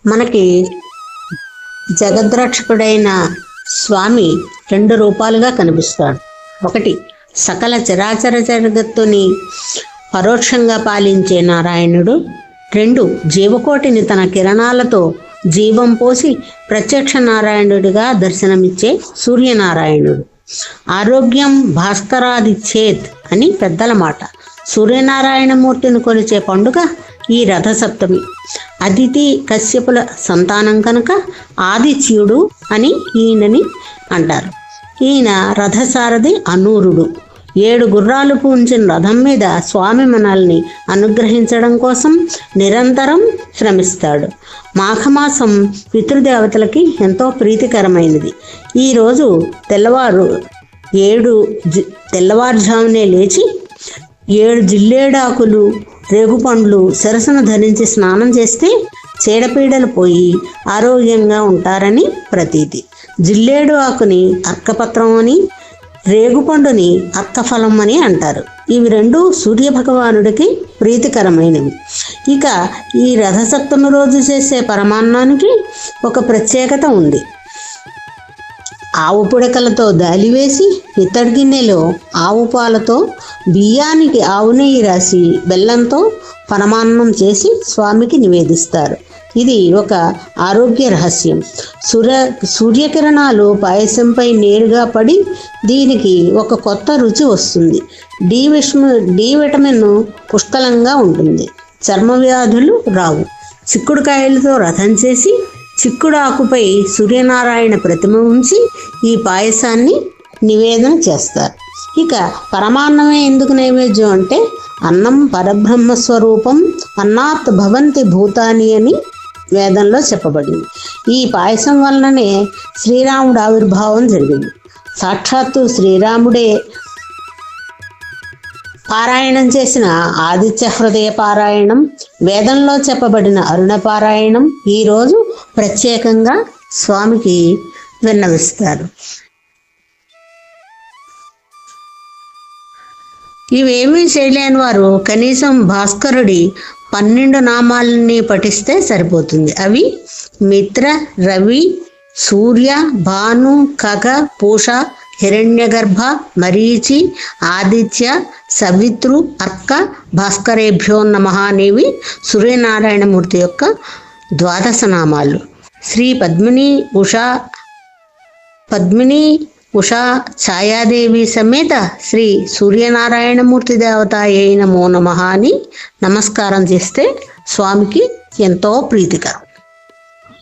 మనకి జగద్రక్షకుడైన స్వామి 2 రూపాలుగా కనిపిస్తాడు. ఒకటి సకల చరాచర జగత్తుని పరోక్షంగా పాలించే నారాయణుడు. 2 జీవకోటిని తన కిరణాలతో జీవం పోసి ప్రత్యక్ష నారాయణుడిగా దర్శనమిచ్చే సూర్యనారాయణుడు. ఆరోగ్యం భాస్కరాదిచ్చేత్ అని పెద్దల మాట. సూర్యనారాయణమూర్తిని కొలిచే పండుగ ఈ రథసప్తమి. అదితి కశ్యపుల సంతానం కనుక ఆదిత్యుడు అని ఈయనని అంటారు. ఈయన రథసారథి అనూరుడు. 7 గుర్రాలు పూంచిన రథం మీద స్వామి మనల్ని అనుగ్రహించడం కోసం నిరంతరం శ్రమిస్తాడు. మాఘమాసం పితృదేవతలకి ఎంతో ప్రీతికరమైనది. ఈరోజు తెల్లవారుజామునే లేచి 7 జిల్లేడాకులు రేగుపండ్లు శిరస్సును ధరించి స్నానం చేస్తే చీడపీడలు పోయి ఆరోగ్యంగా ఉంటారని ప్రతీతి. జిల్లేడు ఆకుని అర్కపత్రం అని, రేగుపండుని అర్కఫలం అని అంటారు. ఇవి 2 సూర్యభగవానుడికి ప్రీతికరమైనవి. ఇక ఈ రథసప్తమి రోజు చేసే పరమాన్నానికి ఒక ప్రత్యేకత ఉంది. ఆవు పుడకలతో దాలివేసి ఇత్తడి గిన్నెలో ఆవు పాలతో బియ్యానికి ఆవు నెయ్యి రాసి బెల్లంతో పరమాన్నం చేసి స్వామికి నివేదిస్తారు. ఇది ఒక ఆరోగ్య రహస్యం. సూర్యకిరణాలు పాయసంపై నేరుగా పడి దీనికి ఒక కొత్త రుచి వస్తుంది. డి విటమిన్ పుష్కలంగా ఉంటుంది. చర్మ వ్యాధులు రావు. చిక్కుడుకాయలతో రథం చేసి చిక్కుడు ఆకుపై సూర్యనారాయణ ప్రతిమ ఉంచి ఈ పాయసాన్ని నివేదన చేస్తారు. ఇక పరమాన్నమే ఎందుకు నైవేద్యం అంటే అన్నం పరబ్రహ్మస్వరూపం, అన్నాత్ భవంతి భూతాని అని వేదంలో చెప్పబడింది. ఈ పాయసం వలననే శ్రీరాముడు ఆవిర్భావం జరిగింది. సాక్షాత్తు శ్రీరాముడే పారాయణం చేసిన ఆదిత్య హృదయ పారాయణం, వేదంలో చెప్పబడిన అరుణ పారాయణం ఈరోజు ప్రత్యేకంగా స్వామికి విన్నవిస్తారు. ఇవేమీ చేయలేని వారు కనీసం భాస్కరుడి 12 నామాలని పఠిస్తే సరిపోతుంది. అవి మిత్ర, రవి, సూర్య, భాను, ఖగ, పూష, హిరణ్యగర్భ, మరీచి, ఆదిత్య, సవిత్రు, అర్క, భాస్కరేభ్యో నమః అనేవి సూర్యనారాయణమూర్తి యొక్క 12 నామాలు. శ్రీ పద్మిని ఉషా ఛాయాదేవి సమేత శ్రీ సూర్యనారాయణమూర్తి దేవతాయై నమో నమః అని నమస్కారం చేస్తే స్వామికి ఎంతో ప్రీతికరం.